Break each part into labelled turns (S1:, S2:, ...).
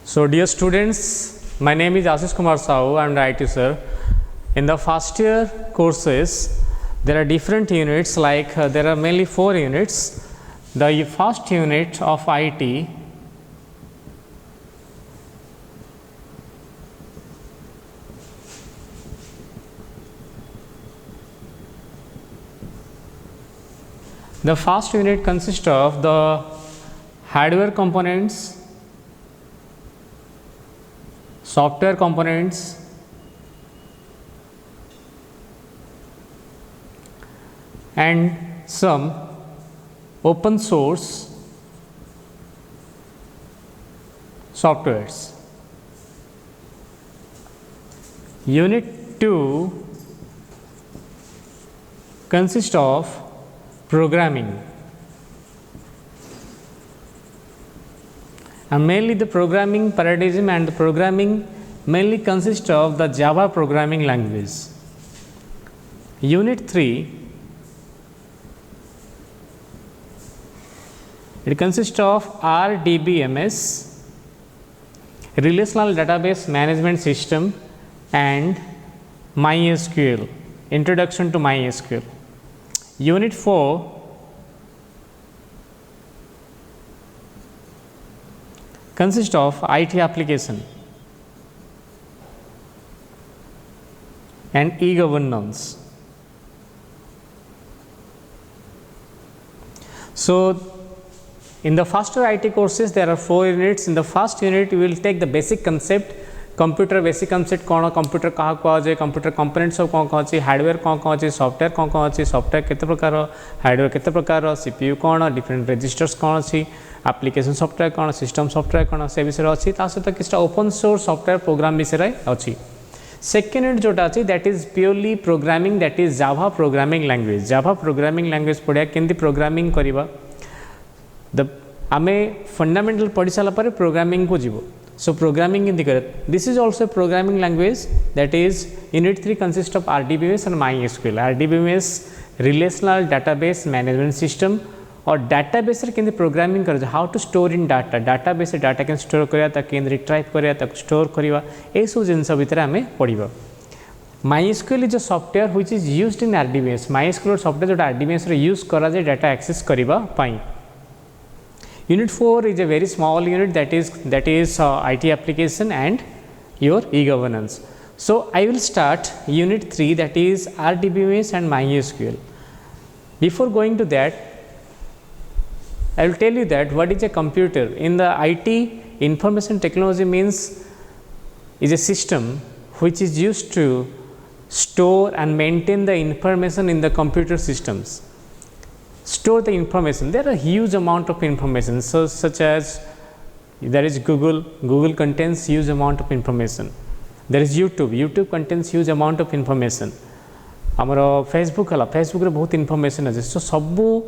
S1: So dear students, my name is Ashish Kumar Sahu. I am the IT sir. In the first year courses, there are different units there are mainly 4 units. The first unit of IT consists of the hardware components, software components, and some open source softwares. Unit 2 consists of programming, and mainly the programming paradigm and the programming mainly consists of the Java programming language. Unit 3, it consists of RDBMS, Relational Database Management System, and MySQL, Introduction to MySQL. Unit 4 consists of IT application and e-governance. So, in the first year IT courses, there are 4 units. In the first unit, we will take the basic concept, computer basic concept कौन, computer कहाँ कुआजे, computer components सब कौन अच्छी, hardware कौन अच्छी, software कौन अच्छी, software कितने प्रकार, hardware कितने प्रकार, CPU कौन, different registers कौन अच्छी, application software कौन, system software कौन, से विषय अच्छी, तासे तो किस्टा open source software program विषय अच्छी. Second unit जोटा अच्छी, that is purely programming, that is Java programming language. Java programming language पढ़िया किंतु programming करीबा. The आमे fundamental पढ़ी साला पर programming को जीवो. So, programming in the this is also a programming language, that is unit 3 consists of RDBMS and MySQL. RDBMS Relational Database Management System और database रे केंद्र programming कर how to store in data, database रे data can store करिया ता केंद्र retrieve करिया ता store करिया ए सब जिनस भितर हमें पढ़िबा. MySQL is a software which is used in RDBMS. MySQL software जो RDBMS रे use करा जाए data access करिबा पाई. Unit 4 is a very small unit, that is IT application and your e-governance. So, I will start unit 3, that is RDBMS and MySQL. Before going to that, I will tell you that what is a computer. In the IT, information technology means is a system which is used to store and maintain the information in the computer systems. Store the information. There are a huge amount of information, so such as there is Google contains huge amount of information. There is YouTube contains huge amount of information. हमारा Facebook रे बहुत information है. So सबू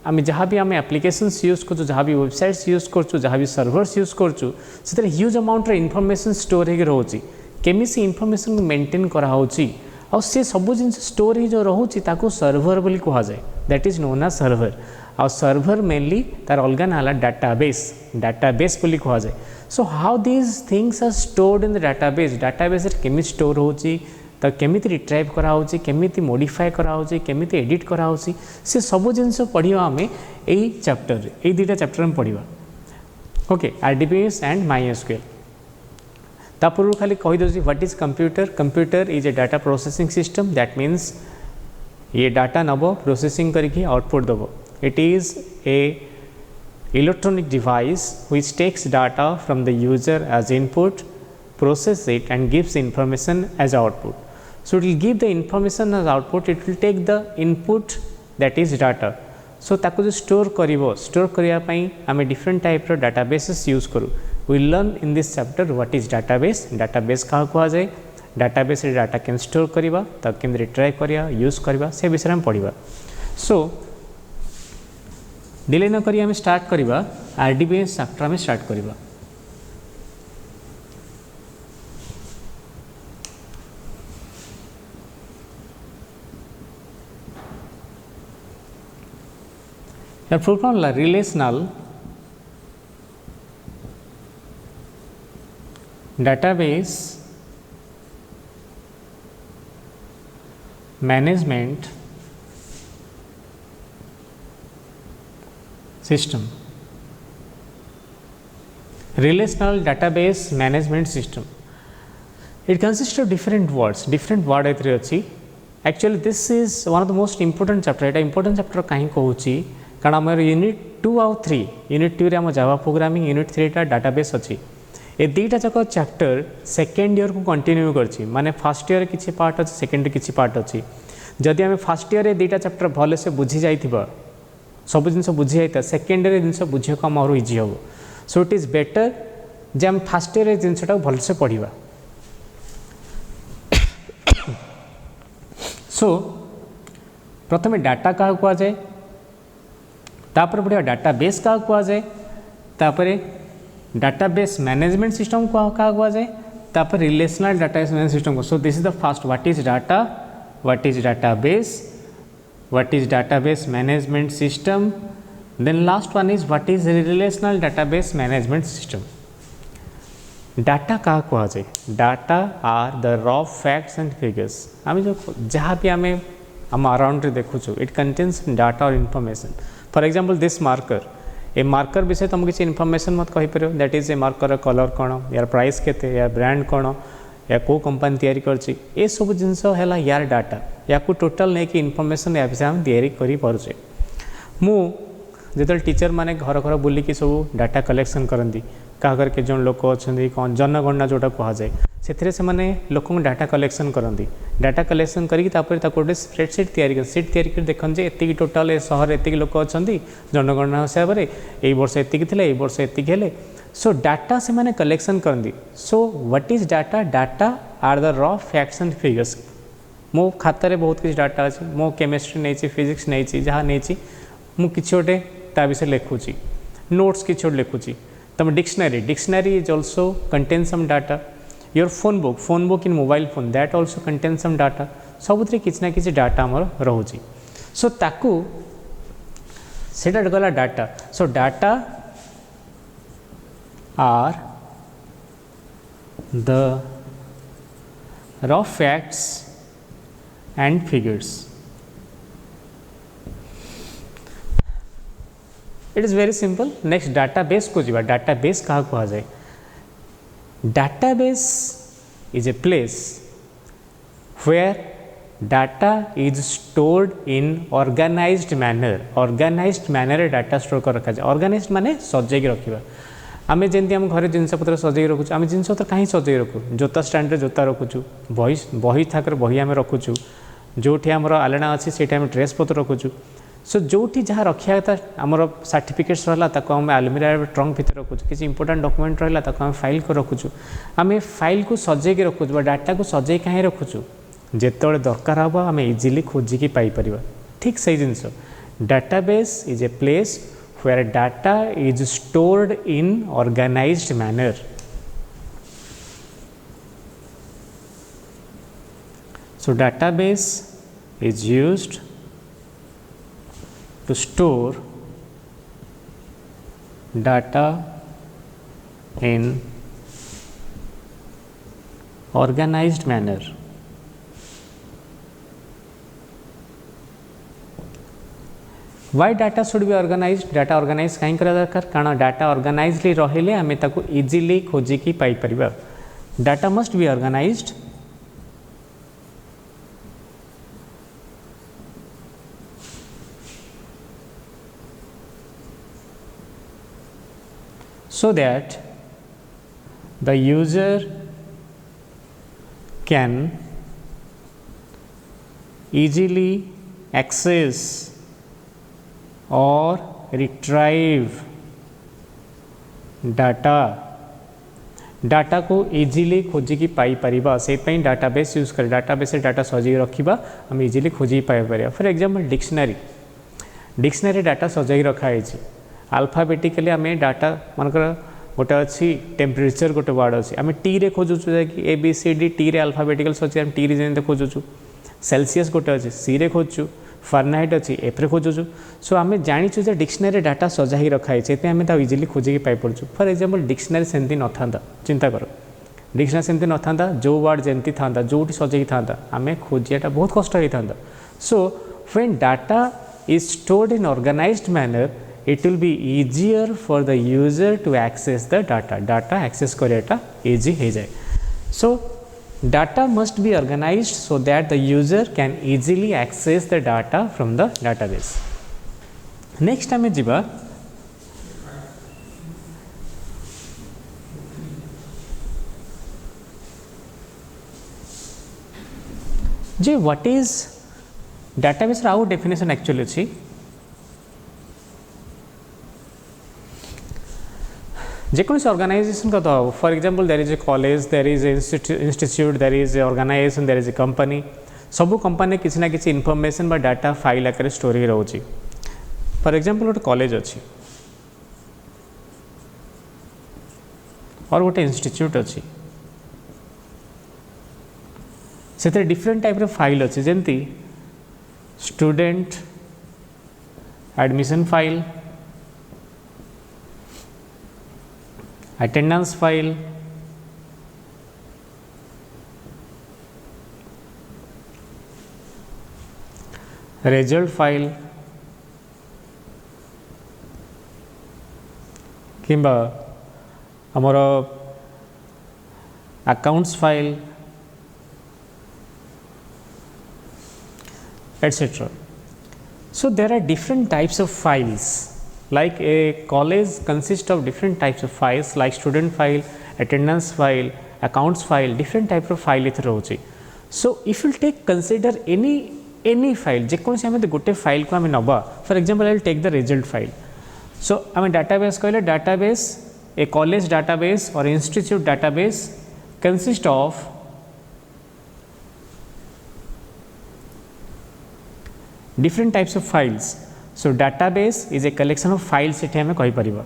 S1: आमी जहाँ भी आमी applications use करचु, जहाँ भी websites use करचु, जहाँ भी servers use करचु, से तेरे huge amount रे information store हेगे रहोची. केमी से information को maintain करा होची. और से सबू जिन स्टोर जो रोचे ताको सर्वर बोली कहा जाए, that is known as server. और सर्वर मेनली तार अलग नाला डाटाबेस बोली कहा जाए. So how these things are stored in the database केमी स्टोर होची, तो केमी रिट्राइव करा होची, केमी मॉडिफाई करा होची, केमी एडिट करा होची, से सबू जिनस पढ़िया आमे एई चैप्टर ए दुटा चैप्टर में पढ़िया. Okay, RDBMS and MySQL. तापूर्व खाली कही दे what is computer is a data processing system. That means ये डाटा नब प्रोसेसिंग करके आउटपुट दब. It is a electronic device which takes data from the user as input, process it and gives information as output. So it will give the information as output, it will take the input that is data. So ताको जो store करिया पई आमे different type रो databases use करू. We learn in this chapter what is database. Database कहाँ कुआ जाए, database रे डाटा केन स्टोर करिबा, तब केन रिट्राइव करिया, यूज करिबा, से विषय में पढ़िबा. सो डिले न करी हमें स्टार्ट करिबा RDBMS चैप्टर में स्टार्ट करिबा. Full formula relational database management system, relational database management system. It consists of different words एथरे अच्छी. Actually this is one of the most important chapter. Etah important chapter कहीं कहूची कारण आम unit 2 आउ 3 unit 2 रे आम Java programming, unit 3 टा database अच्छी. ए दुईटा जाक चैप्टर सेकेंड ईयर को कंटिन्यू करछि, माने फर्स्ट ईयर किछि पार्ट अच्छी, सेकेंड ईयर किछि पार्ट अच्छी. जदि आम फर्स्ट ईयर दुईटा चैप्टर भले से बुझी जाइथिबा, सब जिन बुझी जाइता, सेकेंड ईयर जिन बुझे को आमर इजी हम. सो इट इज बेटर जे आम फर्स्ट ईयर जिनटा भल से पढ़ा. सो प्रथम डाटा क्या कहुए, तापर बढ़िया डाटाबेस क्या कहुए, तापर डाटाबेस मैनेजमेंट सिस्टम क्या कहुए, तापर relational database management system. So this is the first, what is data, what is database, what is database management system, then last one is what is relational database management system. Data क्या कहुए, data are the raw facts and figures. आम जो जहाँ भी आम आम around देखुचु, it contains data और information. For example this marker, a marker विषय तुम किसी इनफॉरमेशन मत कहीपर, that is a marker colour कौन, यार प्राइस केते, यार ब्रांड कौन, या को कंपनी तैयारी करछि, ए सब जिनस है यार डाटा. या को टोटल नहीं कि इनफॉरमेशन या विषय हम तैयारी करि परछे. मु जेतल टीचर माने घर घर बुलिकी सब डाटा कलेक्शन करती, क्या घर के जन लोक अच्छा कौन जनगणना जोटा कहुए, से मैंने लोक डाटा कलेक्शन करती. डाटा कलेक्शन करके गोटे स्प्रेडसीट तैयारी, सीट तैयारी कर देखते एति टोटाल सहर एति लोक अच्छा जनगणना हिसाब से यही वर्ष एति थे, वर्ष एति हेले. सो डाटा से मैंने कलेक्शन करती. So what is data, data are the raw facts and figures. मो खातार बहुत किसी डाटा अच्छी, मो केमिस्ट्री नहीं, फिजिक्स नहीं, जहाँ नहीं मुझे गोटे ता विषय लिखुची, नोट्स कि लिखुची. तुम dictionary, dictionary is also contain some data. Your phone book in mobile phone, that also contain some data. सबुत किसी ना कि डाटा आमर रोचे. सो ताकू सेटा गला data. So data are the raw facts and figures. It is very simple. Next database को जीवा. डाटाबेस क्या कहुए, database is a place where data is stored in organised manner. Organised manner data store कर रखा जाए. Organised माने सजैक रखा. आम जमी आम घर जिनपतर सजैक रखुचु, आम जिनपतर कहीं सजैक रखु, जोता स्टैंड जोता रखुचु, बही थाकर बही आम रखुचु, जो आमर आलेना अच्छी से ड्रेस पत्र रखुचु. सो जो जहाँ रखा था आमर सर्टिफिकेट्स रहा आम आलमीरा ट्रंक भितर रखुचु, किसी इंपोर्टेंट डॉक्यूमेंट रहा आम फाइल को रखुचु. आम फाइल को सजैक रखुचु, डाटा को सजैक कहीं रखुचु, जिते दरकार हम आम इजिली खोजिकी पाइपर. ठीक से जिनस database is a place where data is stored in organised manner. So database is used to store data in organized manner. Why data should be organized? Data organize कहीं करा दरकार, कारण डाटा ऑर्गेनाइज्डली रहिले आमे ताको इजीली खोजिकी पाई परिबा. Data must be organised. So that the user can easily access or retrieve data. Data को इजीली खोजिकी पाई परिबा, से पई डाटाबेस यूज कर. डाटाबेस डाटा सजै रखिबा, हम इजीली खोजी पाई परिबा. For example dictionary, dictionary data सजै रखा है. आल्फाबेटिकली आम डाटा मानकर गोटे अच्छी टेम्परेचर गोटे वर्ड अच्छी, आम टी रे खोजुचु कि ABCD टी रे आल्फाबेटिकल अच्छी, आम टी रे जमी खोजुचु. सेल्सियस गोटे अच्छी सी रे खोजुचु, फारेनहाइट अच्छी एफ रे खोजुचु. सो आम जाचु जे डिक्शनरी डाटा सजा ही रखाई, से आम इजिली खोजिकी पाई पड़ू. फॉर एग्जांपल डिक्शनरी सेमती न था, चिंता कर डिक्शनरी सेमती न था जो वर्ड जमती था जो सजे था आम खोजियाटा बहुत कष्ट होता so when data is stored in organized manner it will be easier for the user to access the data access kariata easy he jay so data must be organized so that the user can easily access the data from the database next ame jiba जे what is database आउ definition actually अच्छी जेकोसी organisation का तो for example there is a college there is a institute there is a organisation there is a company सब company किसी ना किसी इनफॉरमेशन बा डाटा फाइल आकार स्टोर ही रोची फॉर एग्जांपल गोटे कॉलेज अच्छी और गोटे इंस्टीट्यूट अच्छी से डिफरेंट टाइप फाइल अच्छी जमती student admission file attendance file result file किंबा हमर accounts file etc. So there are different types of files like a college consists of different types of files like student file, attendance file, accounts file, different type of file ithre hochi. So if you take consider any file जेकोसी आम गोटे file को आम नबा for example I will take the result file so आम database कहले database ए college database और institute database consist of different types of files so database is a collection of files सेठी हमें कहि परिबा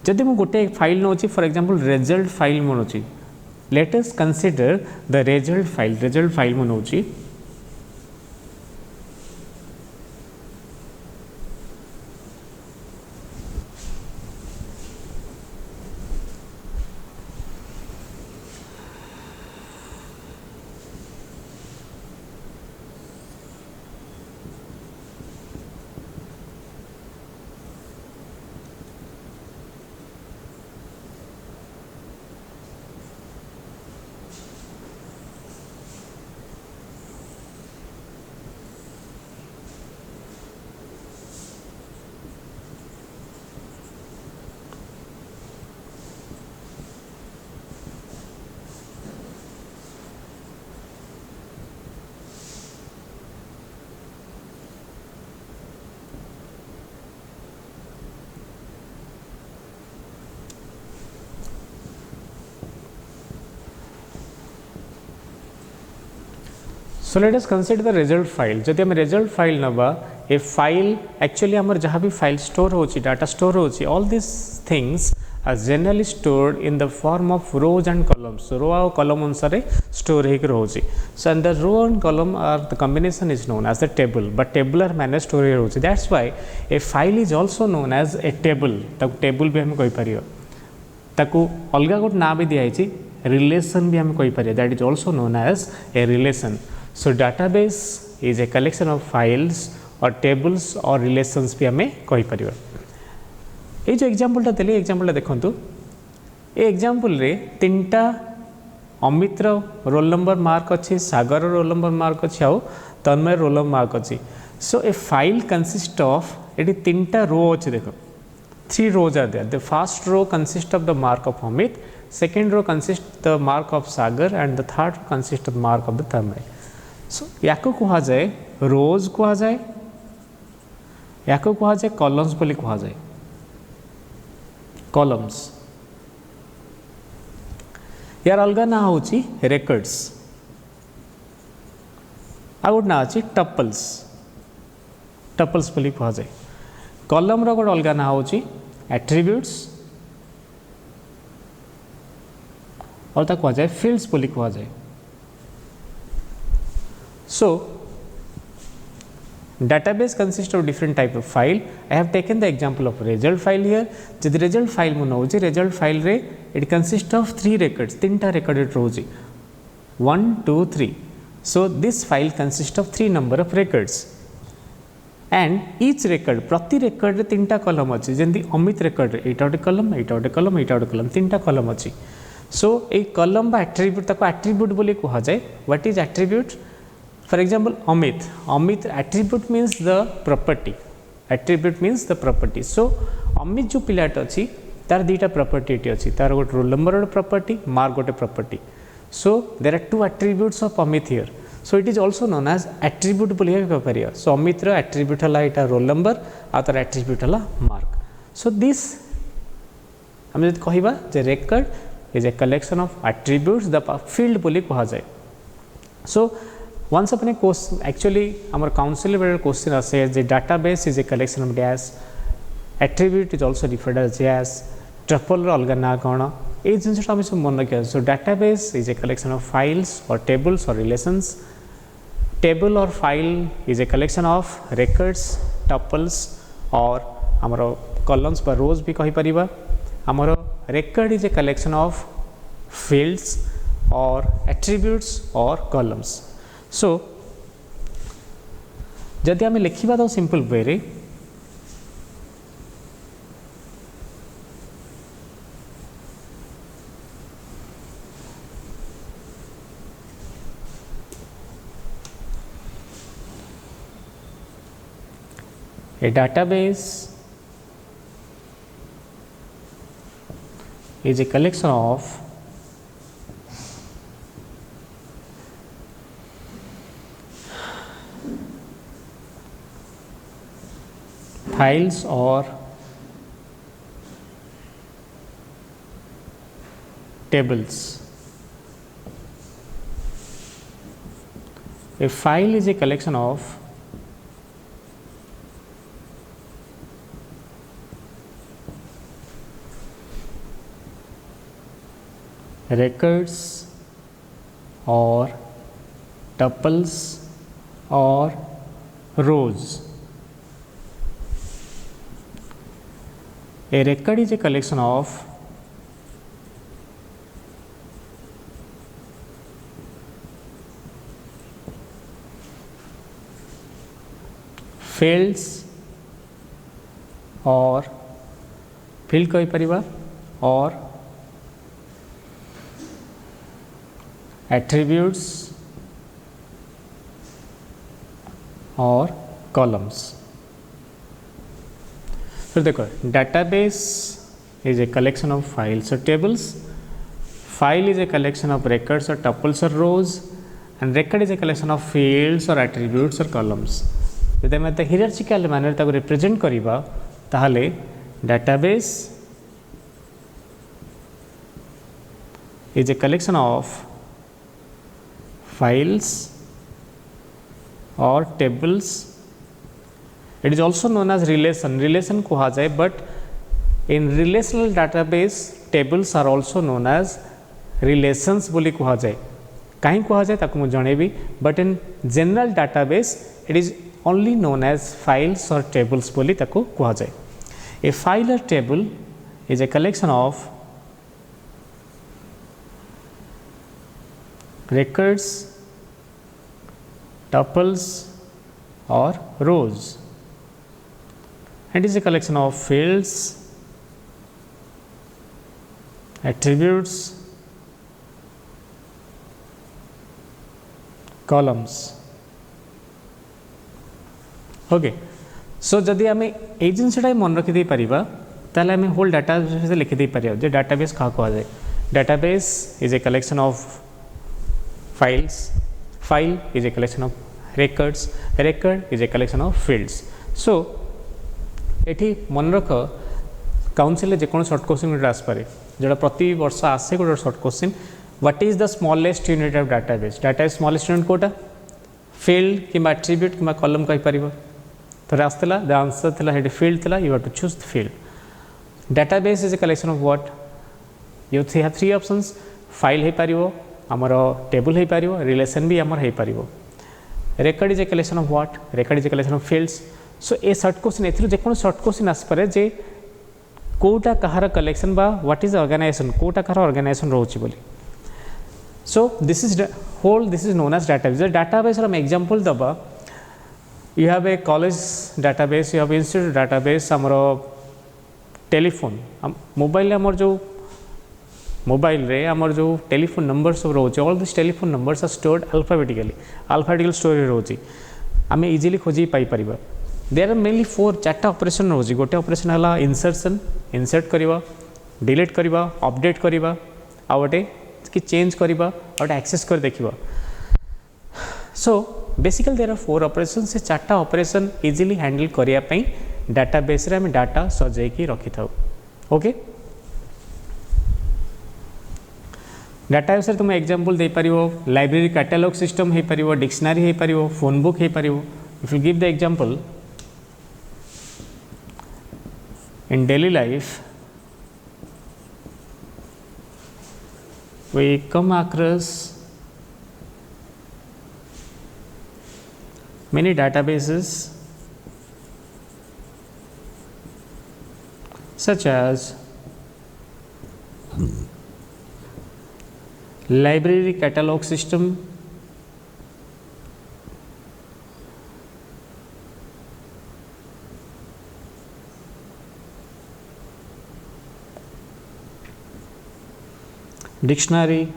S1: जदि मु गोटे फाइल नोची फॉर एग्जांपल रिजल्ट फाइल मु नोची let us consider the result file मु नोची So let us consider the result file जदि हम result file नबा ए फाइल एक्चुअली हमर जहाँ भी फाइल स्टोर होची डाटा स्टोर होची all these things are generally stored in the form of rows and columns row आ कॉलम अनुसार स्टोर हेक होची so and the row and column are the combination is known as the table but tabular manner store होची that's why a file is also known as a table ताकू table भी हम कहि परियो ताकू अलगा गोट ना भी दिया छी रिलेशन भी हम कहि परियो that is also known as a relation so database is a collection of files or tables or relations भी हमें कहि परियो ये जो एग्जांपल देली एग्जांपल देखंतु ए एग्जांपल रे तीनटा अमित रोल नंबर मार्क अच्छी सागर रोल नंबर मार्क अच्छी आउ तन्मय रोल नंबर मार्क अच्छी सो ए फाइल कंसिस्ट ऑफ ये तीनटा रो अच्छे देख 3 rows are there the first row consists of the mark of Amit second row consists the mark of Sagar and the third row consists of the mark of the Tanmay so याको कहा जाए रोज कहा जाए याको कहा जाए columns बोली कहा जाए कॉलम्स यार अलग ना होची रेकॉर्ड्स आ गोटे ना अच्छी टपल्स टपल्स बोली कहा जाए कॉलम रो गोटे अलग ना होची एट्रीब्यूट्स और ता कहा जाए फील्ड्स बोली कहा जाए so database consists of different type of file I have taken the example of result file here जदि result file मु नउची result file रे इट कंसिस्ट ऑफ 3 records, 3टा record rows 1 2 3. So this file consists of 3 number of records and each record प्रति record रे 3टा column अछि जेंति Amit record रे एटा गोटे कॉलम एटा गोटे कॉलम एटा गोटे कॉलम 3टा कॉलम अछि. सो ए कॉलम बा एट्रिब्यूट ताको एट्रिब्यूट बोली कहा जाए. What is attribute? For example Amit attribute means the property. Attribute means the property. So Amit जो पिलाट अछि तार दुईटा प्रॉपर्टी अछि. तार गोटे रोल नंबर गोटे प्रॉपर्टी, मार्क गोटे property. So there are 2 attributes of Amit here. So it is also known as attribute बोली कह पारिया. सो अमित रो एट्रिब्यूट हला एटा रोल नंबर आ तार एट्रिब्यूट हला मार्क. सो दिस हम जब कहबा जे record is a collection of attributes the field बोली कहा जाए. So once upon a course actually our council question says the database is a collection of dash, attribute is also referred as dash, tuple रो अलग ना कौन ए जिनसटा हम सब मन रखिया. So database is a collection of files or tables or relations. Table or file is a collection of records, tuples or हमरो columns पर rows भी कहि परिबा. हमरो record is a collection of fields or attributes or columns. So जदि आम लिखा तो simple way रे a database is a collection of files or tables. A file is a collection of records or tuples or rows. A record is a collection of fields or field कहि परिबा or attributes or columns. So देखो database is a collection of files or tables, file is a collection of records or tuples or rows, and record is a collection of fields or attributes or columns. जब हम त hierarchical manner ताको represent करिबा ताहाले database is a collection of files or tables. It is also known as relation कहा जाए, but in relational database tables are also known as relations बोली कहा जाए. कहीं कहा जाए ताको मु जणेबी, but in general database it is only known as files or tables बोली ताको कहा जाए. A file or table is a collection of records, tuples or rows, and is a collection of fields, attributes, columns. Okay, so जदि आम ए जिनसटा मन रखी Paribas ताले आम होल डाटाबेस लिखि दे पारिबा जे डाटाबेस का कहा जाए. Database is a collection of files, file is a collection of records, record is a collection of fields. So एठी मन रख काउंसिल जे कोन शॉर्ट क्वेश्चन आस पारे जोड़ा प्रति वर्ष आसे गोटे short question. What is the smallest unit of database? Data smallest unit कोटा फील्ड कि एट्रिब्यूट कि कॉलम कहि परिबो. तो आसला द आंसर थिला हेड फील्ड थिला. You have to choose the field. Database is a collection of what? You have 3 options. File हे परिबो, आमर टेबल हो पार, रिलेशन भी आमर हो पार. Record is a collection of what? Record is a collection of fields. So a short question एथि जेको शॉर्ट क्वेश्चन आस पारे जे कोटा कहार कलेक्शन बा व्हाट इज ऑर्गेनाइजेशन कोटा कहार ऑर्गेनाइजेशन रोची बोली so this is whole this is known as database database हम एग्जांपल दबा you have a college database you have institute database हमर टेलीफोन मोबाइल आमर जो मोबाइल रे आमर जो टेलीफोन नंबर सब रोचे all this telephone numbers are stored alphabetical स्टोरी रोचे आम इजिली खोजी पाई परिबा देयर आर मेनली 4 ऑपरेशन रोचे गोटे ऑपरेशन हला इंसर्शन इंसर्ट करबा डिलीट करबा अपडेट करबा आ गोटे कि चेंज करबा आ गोटे एक्सेस कर देखिबा so basically there are 4 operation से 4 ऑपरेशन इजिली हैंडल करिया पई डाटाबेस रे हम डाटा सजाई की रखि थाउ ओके डाटाबेस रे तुम एग्जांपल दे परिवो लाइब्रेरी कैटलॉग सिस्टम हे परिवो डिक्शनरी हे परिवो फोन बुक हे परिवो if you give the example in daily life we come across many databases such as library catalog system, dictionary,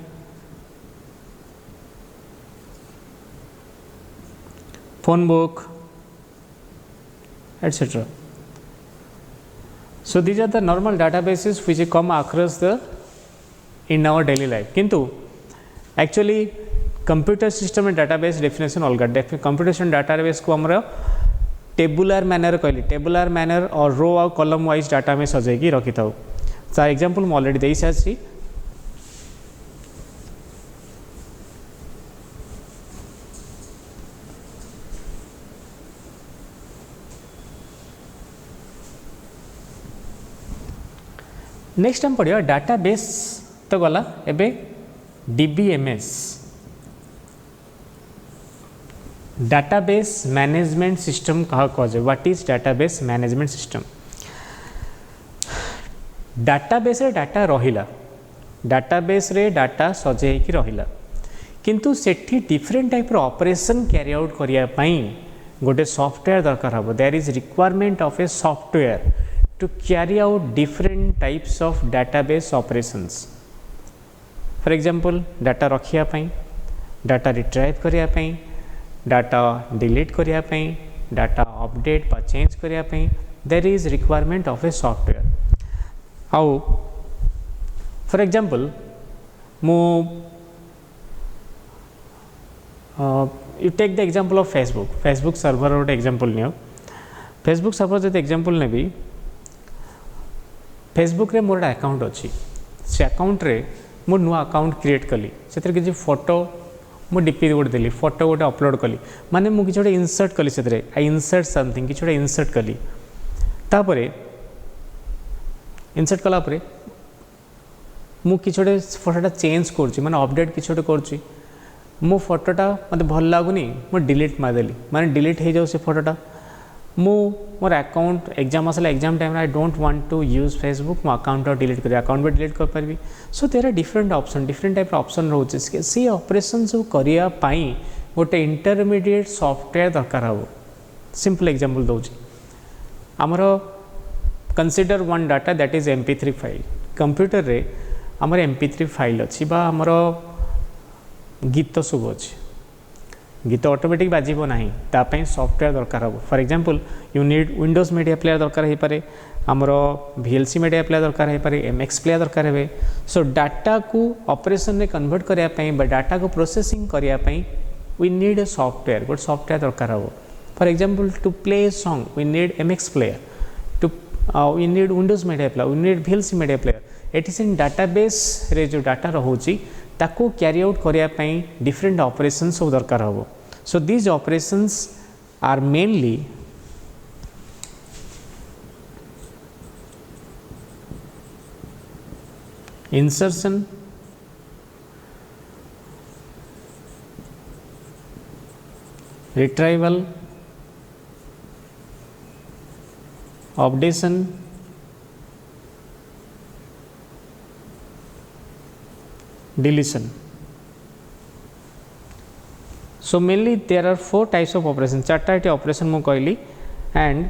S1: phone book, etc. So these are the normal databases which come across the in our daily life. किंतु actually computer system and database definition अलग computer system database को हमरा tabular manner कहली tabular manner और रो और column wise data में सजाई रखी था सर एग्जांपल मैं ऑलरेडी दे सारी नेक्स्ट टाइम पढ़िया डाटाबेस तो गला एबे डीबीएमएस डाटाबेस मैनेजमेंट सिस्टम कहा कहे what is database management system database रे डाटा रहिला डाटाबेस रे डाटा सजाई की रहिला किंतु सेठी डिफरेंट टाइप रो ऑपरेशन कैरी आउट करिया पई गोटे सॉफ्टवेयर दरकार हबो there is requirement of a software to carry out different types of database operations. For example, data रखिया पाई, data retrieve करिया पाई, data delete करिया पाई, data update বা change करिया पाई, there is requirement of a software. How? For example, you take the example of Facebook server और example neo Facebook server जो example ने भी Facebook रे मोर अकाउंट अच्छी से अकाउंट रे मो नुआ अकाउंट क्रिएट कली से किसी फोटो मो डीपी गोटे देली फोटो गोटे अपलोड कली माने मु किसी इनसर्ट कली से आई इनसर्ट समथिंग किसी इनसर्ट कली तापरे इनसर्ट कला परे मु किसी फोटोटा चेंज कर माने अपडेट किसी कर मो फोटोटा मत भल लगुनि मो डिलीट मारदेली माने डिलीट हो जाऊ से फोटोटा मोर अकाउंट एग्जाम आसला exam time I don't want to use Facebook मो अकाउंट डिलीट कर अकाउंट भी डिलीट कर पारि so there are different option different type option रोचे सी ऑपरेशन सब करिया पाई गोटे इंटरमीडिएट सॉफ्टवेयर दरकार हो सिंपल एग्जांपल दउची हमर consider one data that is MP3 file computer रे हमर MP3 फाइल अछि बा हमर गीत सब अछि गीत ऑटोमेटिक बाजिबो नाही तापई सॉफ्टवेयर दरकार हो for example you need Windows media player दरकार हे पारे हमरो VLC मीडिया प्लेयर दरकार हे पारे MX प्लेयर दरकार हे सो डाटा को ऑपरेशन में कन्वर्ट करिया पई बा डाटा को प्रोसेसिंग करिया पई we need a software good software दरकार हो for example to play a song we need MX player to we need Windows media player we need VLC media player it is in database रे जो data रहउची ताको carry out करिया पई different operations सब दरकार हो so these operations are mainly insertion, retrieval, updation, deletion. So mainly there are 4 types of operation, चार्टा ये operation मु कहली and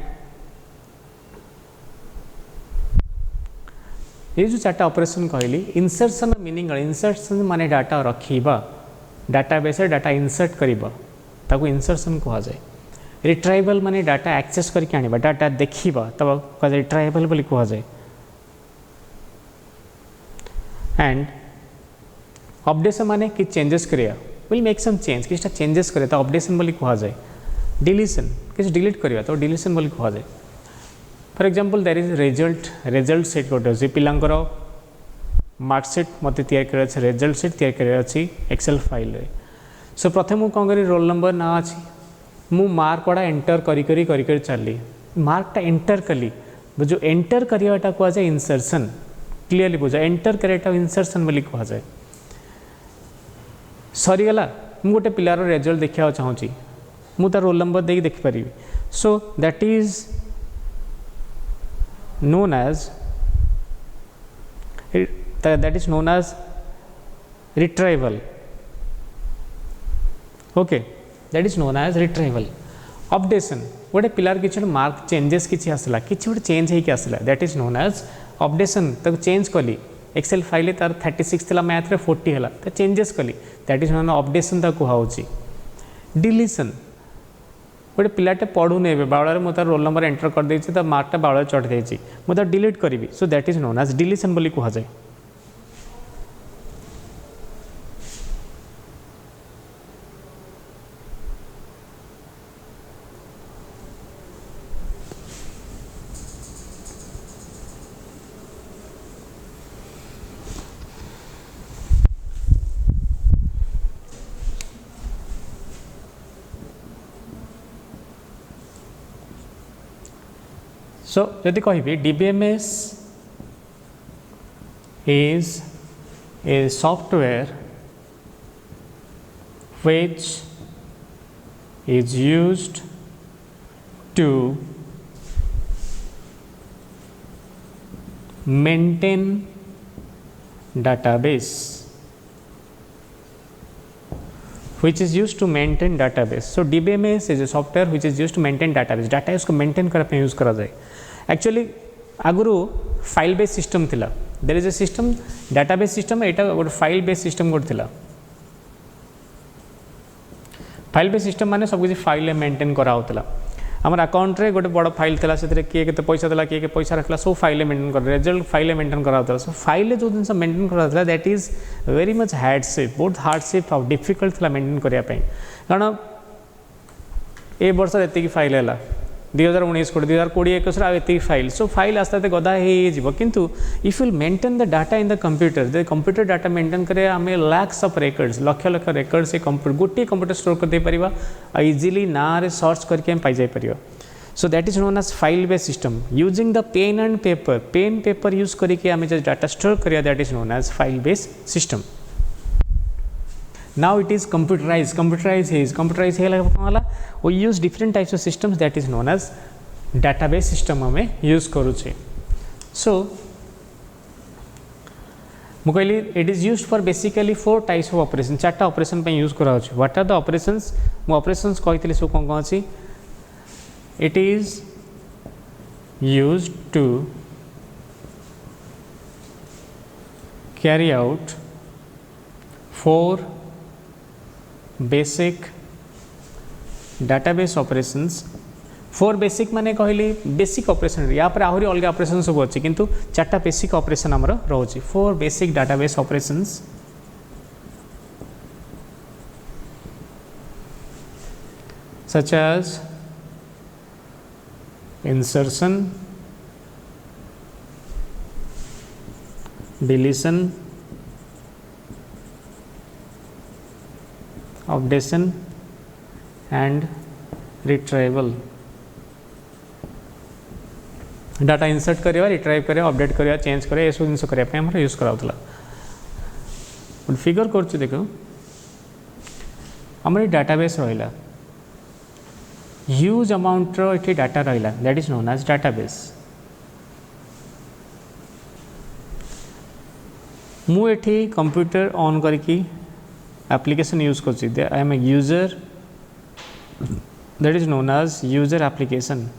S1: ये जो चार्टा operation कहली insertion meaning insertion माने डाटा रखीबा डाटाबेस रे डाटा insert करिबा ताको insertion कहा जाए retrieval माने डाटा access करके आनिबा डाटा देखिबा तब कहा जाए retrieval बोली कहा जाए and updation माने कि changes करिया will make some change किछटा changes करे तो updation बोली कहा जाए deletion किछ delete करिया तो deletion बोली कहा जाए for example there is result set गोटे अछि पिलांकर मार्कशीट मते तैयार करे अछि result set तैयार करे अछि excel फाइल रे सो प्रथम मु कोन करी रोल नंबर ना अछि मु मार्क वाडा एंटर करी करी करी करी चली मार्क टा एंटर कली जो एंटर करियाटा कहा जाए इंसर्शन क्लियरली बुझा एंटर करियाटा इंसर्शन बोली कहा जाए सरीगला मु गोटे पिलार रिजल्ट देखा चाहूँगी मु तार रोल नंबर देख देखिपारि so that is known as retrieval okay that is known as retrieval updation गोटे पिलार किसी मार्क चेंजेस किसी आसला किसी गोटे चेंज होकर आसला that is known as updation ताको चेंज कली एक्सेल फाइल तार 36 थिला मैथ रे 40 हैला तो चेंजेस कली दैट इज नोन अपडेशन ता कुहा होची डिलीशन गोटे पिलाटे पढ़ू ने बावळारे मो तार रोल नंबर एंटर कर देछि त मार्कटा बावळा चढ़ देछि मो ता डिलीट करिवि so that is known as deletion बोली कुहा जाय So, यदि कहि DBMS is a software which is used to maintain database which is used to maintain database. So, DBMS is a software which is used to maintain database. Data इसको maintain करने पे use करा जाए. Actually, आगुरु file based system थिला. There is a system database system. एटा गोटे file based system गोटे थिला. File based system माने सब कुछ file maintain करा होतला. आमर अकाउंट रे गोटे बड़ फाइल थिला सेतरे किए केते पैसा देला किए के पैसा रखला सब फाइल मेंटेन कर रिजल्ट फाइल मेंटेन करा होतला सो फाइल जो दिन मेंटेन करा होतला that is very much hardship बहुत हार्डशिप ऑफ डिफिकल्ट थिला मेंटेन करिया पई कारण ए वर्ष एते की फाइल हैला 2019 कोड 2020 21 रा एते फाइल सो फाइल आस्ते आस्ते गदा हे जीवो किंतु if you maintain the data in the computer data maintain करे हमें लैक्स ऑफ रेकॉर्ड्स लक्ष लक्ष रेकॉर्ड्स से कंप्यूटर गोटे कंप्यूटर स्टोर कर दे परिबा इजीली ना रे सर्च करके हम पाई जाय परिबा so that is known as file based system using the pen paper use करके हमें जो डाटा स्टोर करिया that is known as file based system now it is computerized है we use different types of systems that is known as database system हमें use करूचे so मु कहली it is used for basically 4 types of operation चारटा operation पे use करा होची what are the operations मु operations कहितली सो कोन कोन अछि it is used to carry out 4 basic database operations 4 basic माने कहली बेसिक ऑपरेशन या पर आहुरी अलग ऑपरेशन सब अछि किंतु चारटा बेसिक ऑपरेशन हमर रहउछि 4 basic database operations such as insertion deletion updation and retrieval data insert करिया रिट्राइव करिया अपडेट करिया चेंज करिया ये सब जिन करिया पे हमर यूज कराउतला फिगर करछु देखो हमर डाटाबेस रहिला ह्यूज अमाउंट रो एठी डाटा रहिला that is known as database मु एठी कंप्यूटर ऑन करके एप्लिकेशन यूज कर I am a user that is known as user application.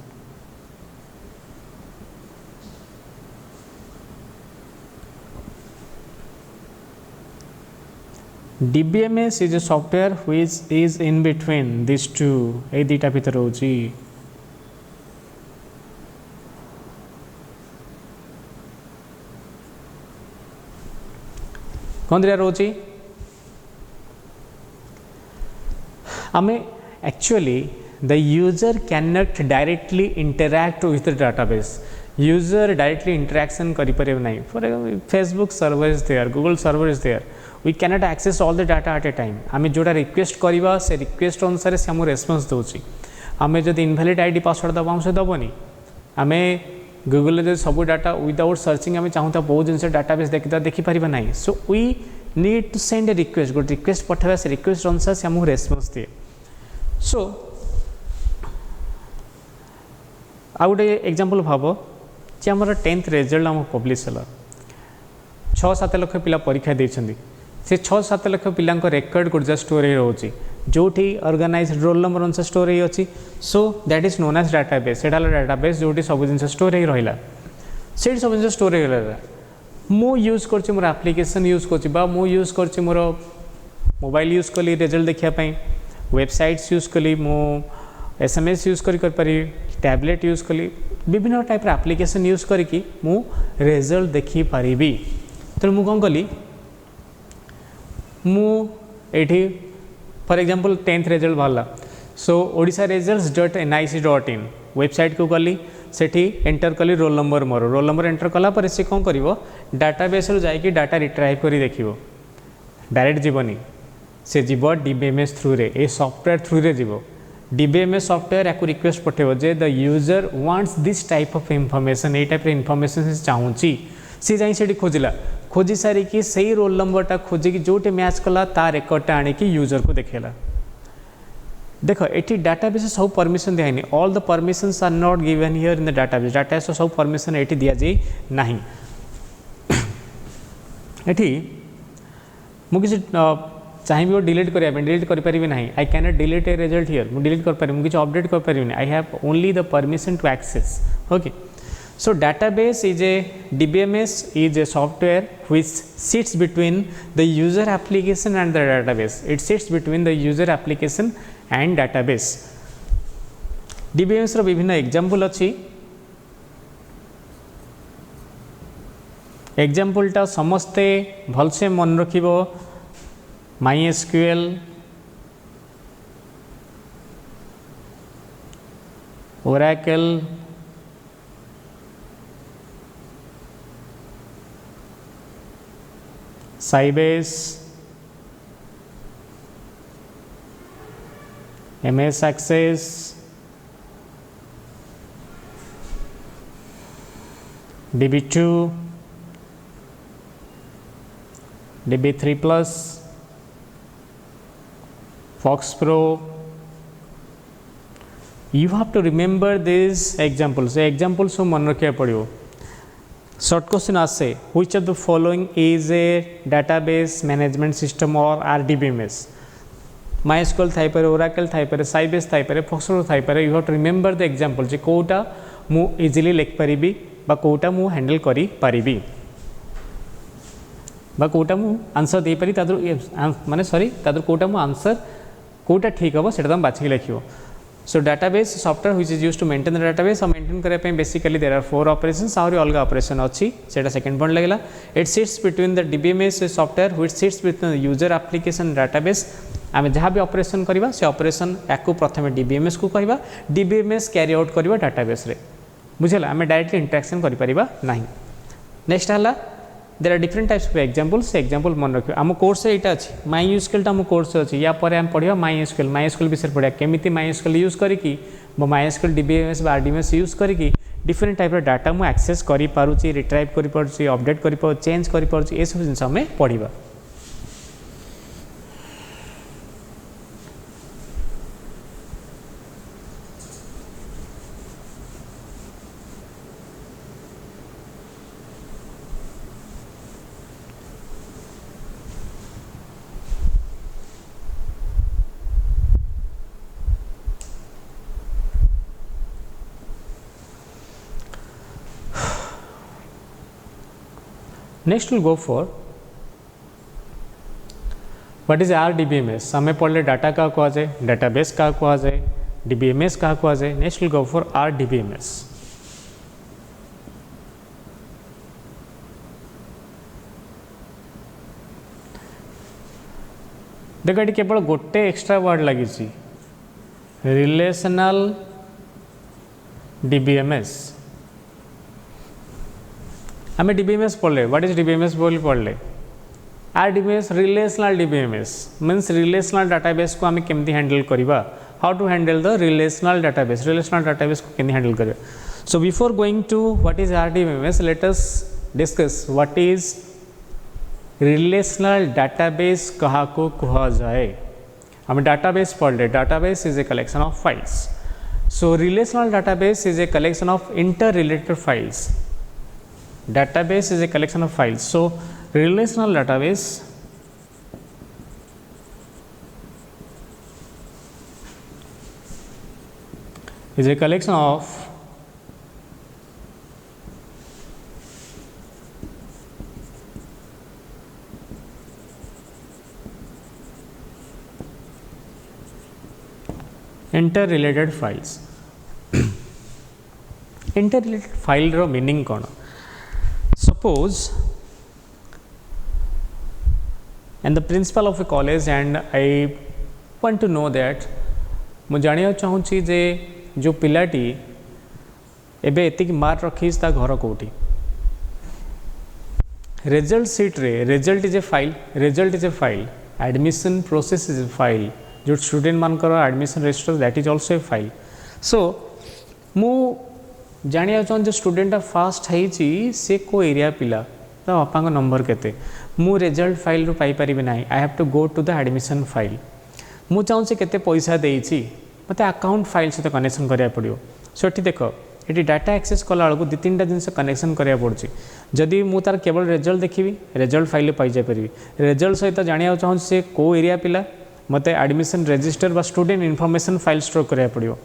S1: DBMS is a software which is in between these two. ए दीटा भीतर होची. कौन दिया रोची? हमें actually the user cannot directly interact with the database. User directly interaction करी परिव नहीं. For Facebook server is there, Google server is there. We cannot access all the data at a time. आमे जोड़ा request करवा से request अनुसार से हमको response दोची. आमे जदि इनवैलिड आईडी पासवर्ड दबा हमसे दबनी. आमे गूगल जो सब डाटा विदाउट सर्चिंग आमे चाहूता बहुत जिनसे डाटाबेस देखि परिबा नहीं. So we need to send a request. गोटे रिक्वेस्ट पठावा से रिक्वेस्ट अनुसार से हमको रेस्पॉन्स दिए. सो आ गोटे एग्जांपल भाव जे हमर 10th रिजल्ट हम पब्लिश हला. 6-7 लाख पिला परीक्षा देछंदी. से 6-7 लाख पिला रेकर्ड गुर्जा स्टोर ही रोचे जो ऑर्गेनाइज रोल नंबर अनुसार स्टोर ही अच्छी. So that is known as database. से डाटाबेस जो सब जिन स्टोर ही रहा से सब जिन स्टोर ही रहा. मु यूज कर मोर एप्लिकेशन यूज कर मु यूज कर मोर मोबाइल यूज कली रिजल्ट देखापी. वेबसाइट्स यूज कली मु SMS यूज करी टैबलेट यूज कली विभिन्न टाइप एप्लिकेशन यूज करी मु रिजल्ट देखी पारिबी. तो मु कौन कली मु एठी फॉर एग्जांपल 10th रिजल्ट बाहरला. सो ओडिशा results.nic.in वेबसाइट को गली सेठी एंटर कली रोल नंबर मोर रोल नंबर एंटर कला पर से कौन करिवो डाटाबेस रो जाई कि डाटा रिट्राइव करी देखिवो. डायरेक्ट जीवनी से जीव DBMS थ्रू रे ए सॉफ्टवेयर थ्रू रे जीव. DBMS सॉफ्टवेयर या रिक्वेस्ट पठेबो जे the user wants this type of information. ए टाइप रे इंफॉर्मेशन से चाहूची सी जाई सेठी खोजिला. खोजी सारिकी सही रोल नंबरटा खोजिकी जोटे मैच कला ता रेकर्डटा आनिकी यूजर को देखेला. देखो एटी डाटाबेस सब परमिशन दियानी. All the permissions are not given here in the database. Database सब परमिशन एटी दिया जाई नाही. एटी मु किसी चाहिए डिलीट करिया डिलीट करि परिबे नाही. I can not delete a result here. मु डिलीट कर परिबे मु किसी अपडेट कर परिबे नाही. I have only the permission to access. Okay. So database is a DBMS is a software which sits between the user application and the database. It sits between the user application and database. DBMS रो विभिन्न example अछि. Example टा समस्ते भलसे मन रखिबो. MySQL, Oracle, Sybase, MS Access, DB2, DB3 Plus, Fox Pro. You have to remember these examples. Examples so मन रखिया पड़ियो. Short question आसे which of the following is a database management system or RDBMS? MySQL थाई पर, Oracle थाई पर, Sybase थाई पर, Fox Pro थाई पर. You have to remember the example जे कोटा मु easily लिख परिबी बा कोटा मु हैंडल करी परिबी बा कोटा मु आंसर दे पारि तादर माने सॉरी तादर कोटा मु आंसर कोटा ठीक हबो सेटा तुम बाछि लिखियो. So database software which is used to maintain the database. और maintain करे पे basically there are 4 operations. और अलग operation अच्छी सेटा second point लगेला. It sits between the DBMS software which sits between the user application database. आमे जहाँ भी operation करिवा से operation याकू प्रथमे DBMS को कहिबा. DBMS carry out करिवा database रे. बुझला आमे directly interaction करि परिबा नाही. Next हला there are different types of examples. example मन रखियो. आम कोर्स एटा अछि MySQL टा आम कोर्स अछि. या पर हम पढिया MySQL विषय पढिया केमिति MySQL यूज करिकी मो MySQL DBMS बा RDBMS यूज करिकी डिफरेंट टाइप रो डाटा मु एक्सेस करि पारुची, रिट्राइव करि पारुची, अपडेट करि पारुची, चेंज करि पारुची. ए सब जिंस हमें पढिबा. Next we'll go for what is RDBMS. आमे पढ़ले डाटा क्या कहा जाए, डेटाबेस क्या कहा जाए, DBMS क्या कहा जाए. Next we'll go for RDBMS. देख ये केवल गोटे एक्स्ट्रा वर्ड लगी रिलेशनल DBMS. आम DBMS पढ़ले. व्हाट इज DBMS बोली पढ़ले. RDBMS relational DBMS means relational database को आम केमती हैंडल करवा. How to handle the relational database. Relational database को केमती हैंडल करवा. So before going to what is RDBMS let us discuss what is relational database कहा को कहा जाए. हम डाटाबेस पढ़ले. Database is a collection of files. So relational database is a collection of interrelated files. Database is a collection of files. So relational database is a collection of interrelated files. Interrelated file row meaning कौन. Suppose and the principal of a college and I want to know that मु जानिया चाहूँची जे जो पिलाटी एबे एतिक mark रखीस ता घर कोठी. Result sheet रे result is a file. Result is a file. Admission process is a file. जो स्टूडेंट मानकर admission register that is also a file. So मु जानिया चाहूँ जो स्टूडेंट फास्ट है सी को एरिया पिला तो बापा नंबर केते मु रिजल्ट फाइल रू पाई परिबे नाही. I have to go to the admission file. मु चाहूँ से केते पैसा देइछि मते अकाउंट फाइल सहित कनेक्शन करिया पड़ियो. सो एठी देख ये डाटा एक्सेस कला बेलू दु तीन जिन कनेक्शन करिया पड़ुछि. जदि मु तार केवल रिजल्ट देखिबी रिजल्ट फाइल पाई जाय परिबी. रिजल्ट सहित जानिया चाहूँ से को एरिया पिला मते एडमिशन रजिस्टर बा स्टूडेंट इनफॉरमेशन फाइल स्टोर करिया पड़ियो.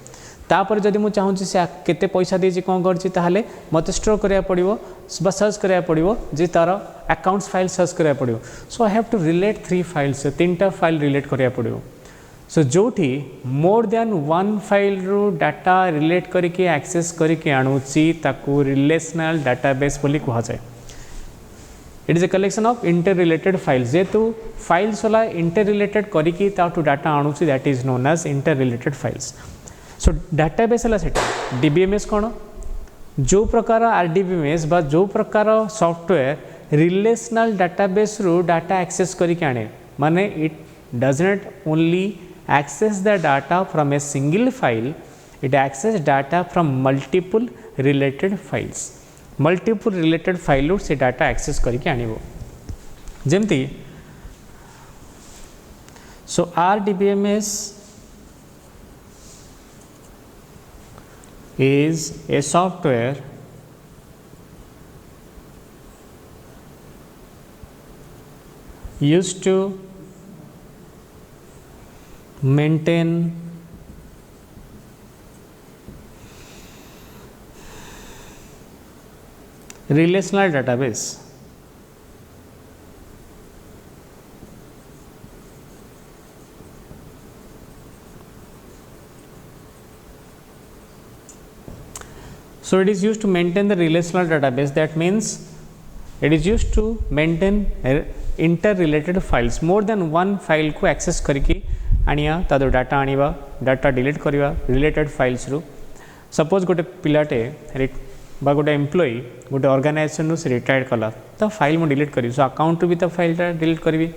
S1: तापर जदि मु चाहूँ से केते पैसा देछि कौन करछि ताहले मते स्टोर करिया पड़ियो बा सर्च करिया पड़ियो जे तार अकाउंट्स फाइल सर्च करिया पड़ियो. So I have to relate 3 files. तीनटा फाइल रिलेट करिया पड़ियो. सो जोठी मोर देन वन फाइल रू डाटा रिलेट करके एक्सेस करके आणुछि ताकू रिलेशनल डाटाबेस बोली कहा जाए. It is a collection of interrelated files. जेतु फाइल्स वाला इंटर रिलेटेड करके ताटू डाटा आणुछि that is known as interrelated files. So database है सेटा. DBMS कौन जो प्रकार RDBMS बा जो प्रकार सॉफ्टवेयर रिलेशनल डाटाबेस रू डाटा एक्सेस करके आने माने it does not only access the data from a single file. It access data from multiple related files. Multiple related file से डाटा एक्सेस करके आनिबो जेमती. सो RDBMS is a software used to maintain relational database. So it is used to maintain the relational database. That means it is used to maintain interrelated files. More than one file को access करके आनिया तादो data आनिबा data delete करिवा related files रू. Suppose गोटे पिलाटे बा गोटे एम्प्लॉई गोटे ऑर्गेनाइजेशन से रिटायर्ड कला तो फाइल मु डिलीट करी. सो अकाउंट भी तो फाइलटा डिलीट करी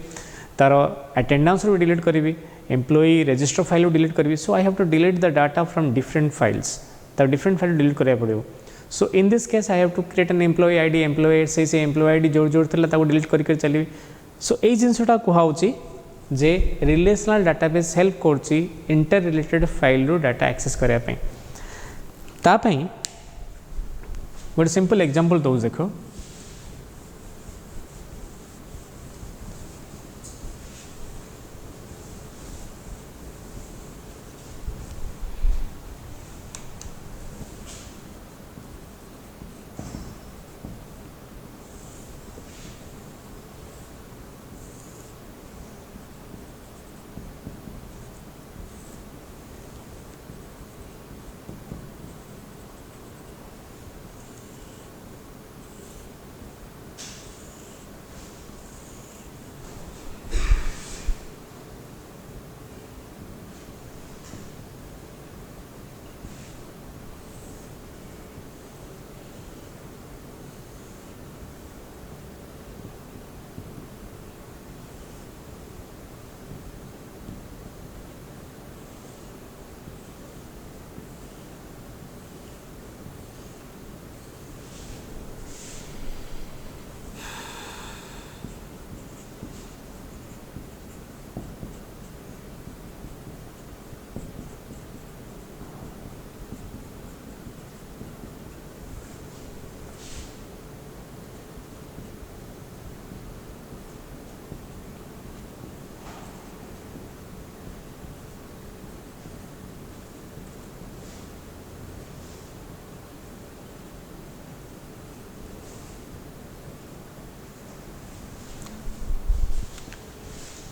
S1: तार अटेंडेंस भी डिलीट करी एम्प्लॉई रजिस्टर फाइल डिलीट करी. So I have to delete the data from different files. तब डिफरेंट फाइल डिलीट करिया पड़ियो. So in this case I have to create an employee ID. Employee से employee ID जोड़ जोड़ था डिलीट करके चली. सो ये जिनसा कहुच्छी जे रिलेशनल डाटाबेस हेल्प कर इंटर रिलेटेड फाइल रू डाटा एक्सेस करने. गोटे सिंपल एग्जांपल दो देख.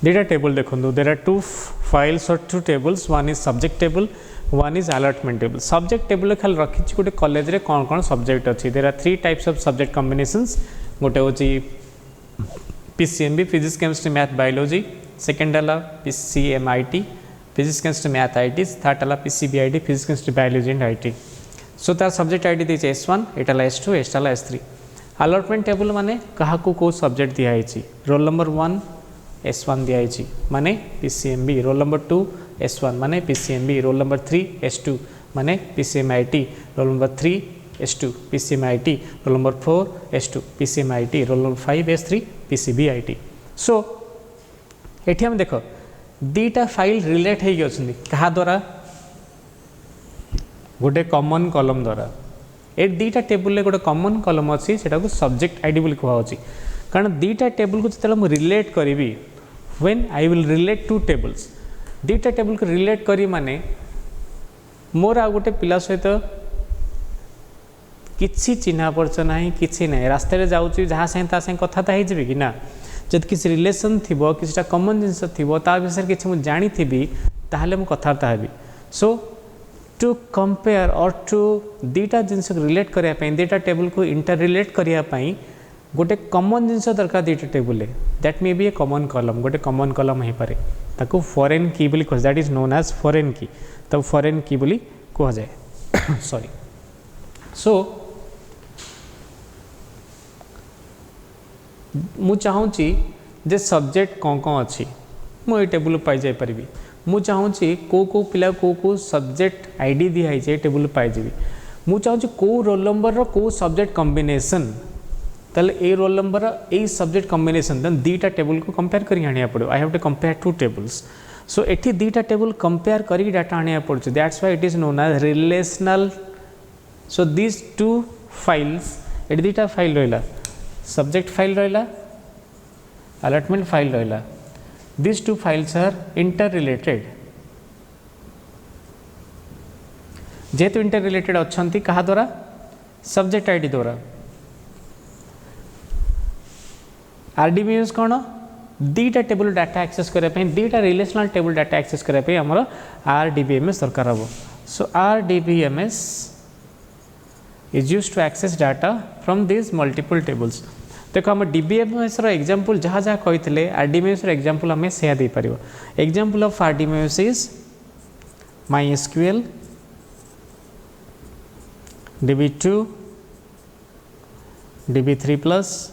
S1: दुटा टेबल देखो, देर आर टू फाइल्स और to tables, one is subject table, one is allotment table. Subject table खाली रखी गोटे कॉलेज रे कौन कौन सब्जेक्ट अच्छी, there are three types of subject combinations. गोटे हूँ PCMB physics chemistry math biology, second है PCMIT physics chemistry math IT, third है PCBIT physics chemistry biology and IT. So तार सब्जेक्ट आईडी दीजिए S1, एटा S2, एटा S3। Allotment table माने कहा को subject दिखाई, रोल नंबर 1 S1 दिखाई माने पीसीएमबी, रोल नंबर 2 S1 माने पीसीएमबी, रोल नंबर 3 S2 माने PCMIT, roll number 3 S2 PCMIT, roll number 4 S2 PCMIT, roll number 5 S3 PCBIT. So एठी हम देखो दीटा फाइल रिलेट हो क्या द्वारा, गोटे कॉमन कॉलम द्वारा। ए दीटा टेबल गोटे कॉमन कॉलम अच्छी सेटा को सब्जेक्ट आईडी बोली कहूँ, कारण दीटा टेबल को जो रिलेट करी, when I will relate two tables, दीटा टेबल को रिलेट करी माने मोर आ गोटे पिला सहित किसी चिन्हा परिचय ना कि ना, रास्ते जाऊँगी जहाँ साथ कथा हो कि ना, जब किसी रिलेसन थी किसी कॉमन जिनस थी विषय किसी मुझे जानी ताहले मु कथबार्ता हेबी। सो टू कंपेयर और टू दीटा जिनस रिलेट करने, दीटा टेबल को इंटर रिलेट करने गोटे कॉमन जिनस दरकार दीटा table, that may be a common column, गोटे कॉमन कॉलम हो पारे, ताको फॉरेन की बोली कह, that is known as foreign key, तब फॉरेन की बोली कह जाए सॉरी। सो मु चाहूँगी जे सब्जेक्ट कौन कौन अच्छी मुझे टेबल पाई जाई परिबी, मु चाहूँगी को पिला को सब्जेक्ट आईडी दिखाई टेबल पाइबी, मु चाहूँगी को रोल नंबर रो को सब्जेक्ट कॉम्बिनेशन, ताले a roll number a subject combination then दीटा टेबल को कंपेयर करी आनिया पड़ो। I have to compare two tables. So एठी दीटा टेबल कंपेयर करी डाटा आनिया पड़ो, that's why it is known as relational. So this two files, एटी दीटा फाइल रहिला, सब्जेक्ट फाइल रहिला, अलॉटमेंट फाइल रहिला, these two files are interrelated। जेहेतु इंटररिलेटेड अच्छी कहा द्वारा, सब्जेक्ट आईडी द्वारा। आरडीबीएमएस कौन, दीटा टेबल डाटा एक्सेस करने, दीटा रिलेशनल टेबल डाटा एक्सेस करने आमर आरडीबीएमएस दरकार हम। So RDBMS is used to access data from this multiple tables. देखो आम डीबीएमएस एग्जांपल जहाँ जहाँ कही आरडीबीएमएस एग्जांपल आम से दे पार। Example of RDBMS is MySQL, DB2, DB3+,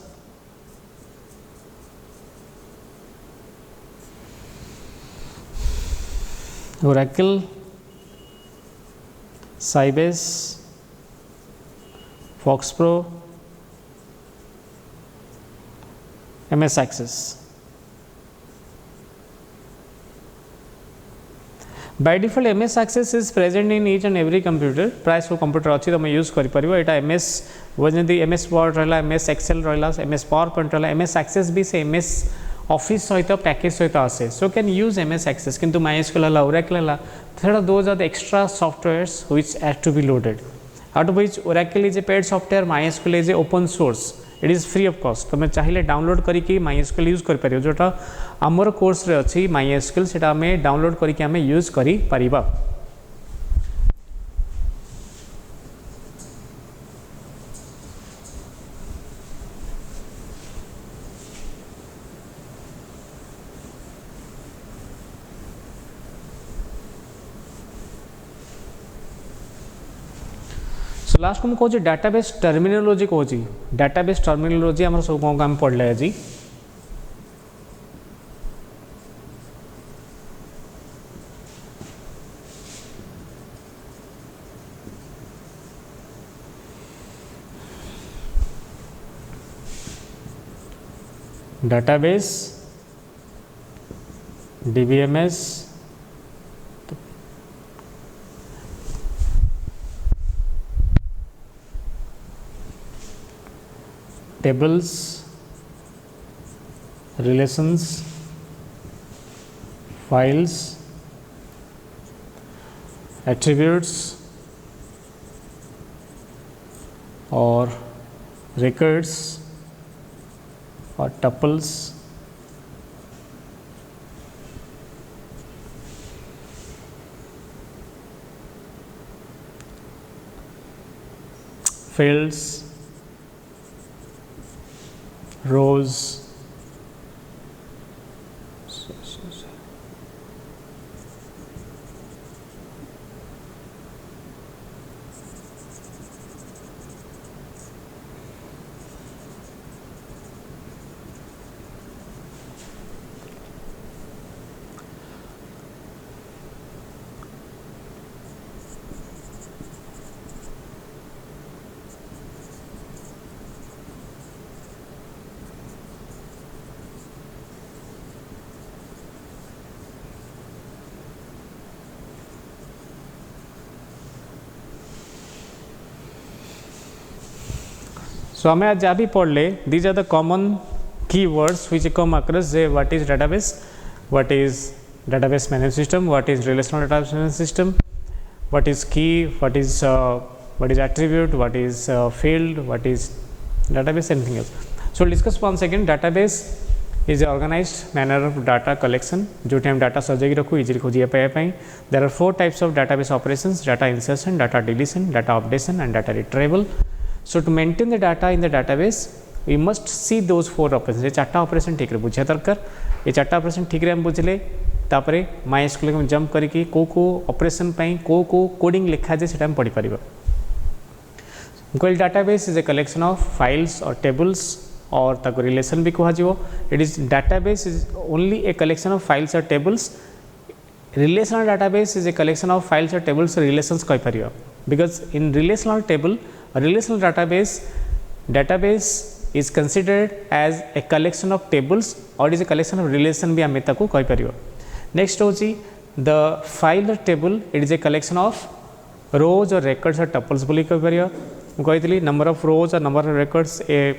S1: Oracle, Sybase, FoxPro, MS Access। By default MS Access is present in each and every computer, प्राय सब कंप्यूटर अच्छी तुम यूज कर यहाँ MS वजन MS Word रहा, MS Excel रहा, MS PowerPoint रहा, MS Access भी से MS Office सहित पैकेज सहित आसे। So can use MS Access, किंतु MySQL है, Oracle है, थोड़ा those are the extra softwares which have to be loaded, out of which Oracle is a paid software, MySQL is a open source, it is free of cost. तुम चाहिए download करके MySQL use कर, जोटा आमर course रे अच्छी MySQL से आम डाउनलोड करके आम यूज कर। सो लास्ट को मुझे डाटाबेस टर्मिनोलॉजी कहूँ, डाटाबेस टर्मिनोलॉजी आम सब कौन आम पढ़ले आज। Database, DBMS, tables, relations, files, attributes or records or tuples fields, rows, so हमें आज जहाँ भी पढ़ ले these are the common keywords which come across say what is database, what is database management system, what is relational database management system, what is key, what is attribute, what is field, what is database, anything else. So we'll discuss once again. Database is an organized manner of data collection जो हम data सजाई रखू easily खोजिए पाए. There are 4 types of database operations: data insertion, data deletion, data updation and data retrieval. So to maintain the data in the database we must see those 4 operations. ये 4टा operation ठीक रे बुझिया दरकार. ये 4टा operation ठीक रे हम बुझले तापरे MySQL में जंप करके को ऑपरेशन पई को कोडिंग लिखा जे सेटा हम पढ़ी परिबा. Database is a collection of files or tables और ताको रिलेशन भी कहा जिवो. It is database is only a collection of files or tables. Relational database is a collection of files or tables or relations कहि परिबा. Because in relational table, a relational database is considered as a collection of tables or is a collection of relation भी आमे ताको कहि परिबा. Next होची the file or table, it is a collection of rows or records or tuples बोली कहि परिबा. कही number of rows or number of records. A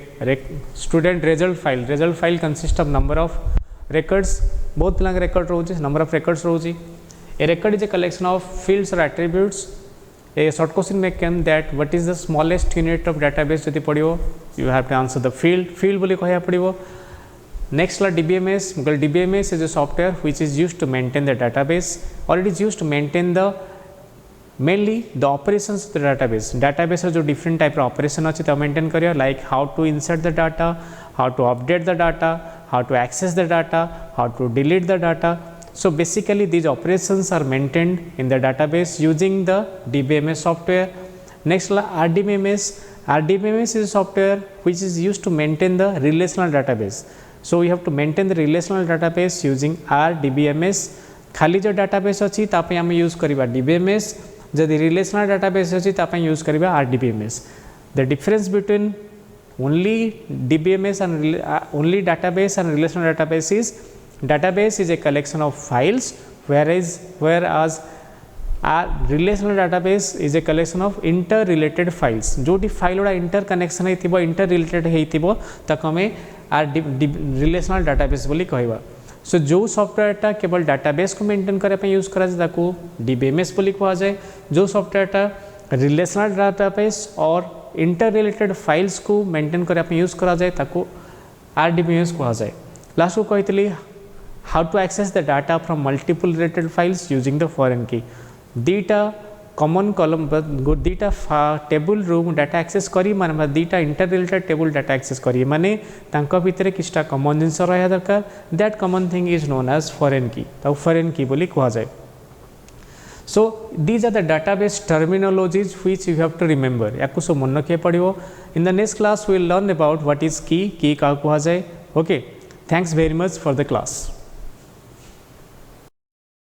S1: student result file consists of number of records. बहुत पिला record रोचे, number of records रोचे. A record is a collection of fields or attributes. A short question may come that what is the smallest unit of database जति पढ़ियो, you have to answer the field बोली कहया पड़ियो. Next La DBMS. DBMS is a software which is used to maintain the database or it is used to maintain the mainly the operations of the database. Database जो different type of operation अच्छी तो maintain करियो, like how to insert the data, how to update the data, how to access the data, how to delete the data. So basically these operations are maintained in the database using the DBMS software. Next RDBMS. RDBMS is a software which is used to maintain the relational database. So we have to maintain the relational database using RDBMS. खाली जो database अच्छी तापे हमें use करिबा DBMS. जदि relational database अच्छी तापे use करिबा RDBMS. The difference between only DBMS and only database and relational database is a collection of files, whereas our relational database is a collection of interrelated files. जोटी file उडा interconnection है थिबो interrelated है थिबो ताको हमें relational database बोली कहबा. सो जो सॉफ्टवेयरटा केवल डाटाबेस को मेंटेन करने पे यूज करा जाता को DBMS बोली कहा जाए. जो सॉफ्टवेयरटा रिलेशनल डाटाबेस और इंटर रिलेटेड फाइल्स को मेंटेन करने पे यूज करा जाए ताको RDBMS कहा जाए. लास्ट को कहितली how to access the data from multiple related files using the foreign key. दीटा कॉमन कॉलम दीटा टेबल रू डाटा एक्सेस करी माने दीटा interrelated table data access करी माने तांका भितर किछटा कॉमन जिंस रहा दरकार. That common thing is known as foreign key. तो फॉरेन की बोली कहा जाए. So these are the database terminologies which you have to remember. याको सब मन रखे पड़ियो. In the next class we will learn about what is key का कहा जाए. Okay, thanks very much for the class.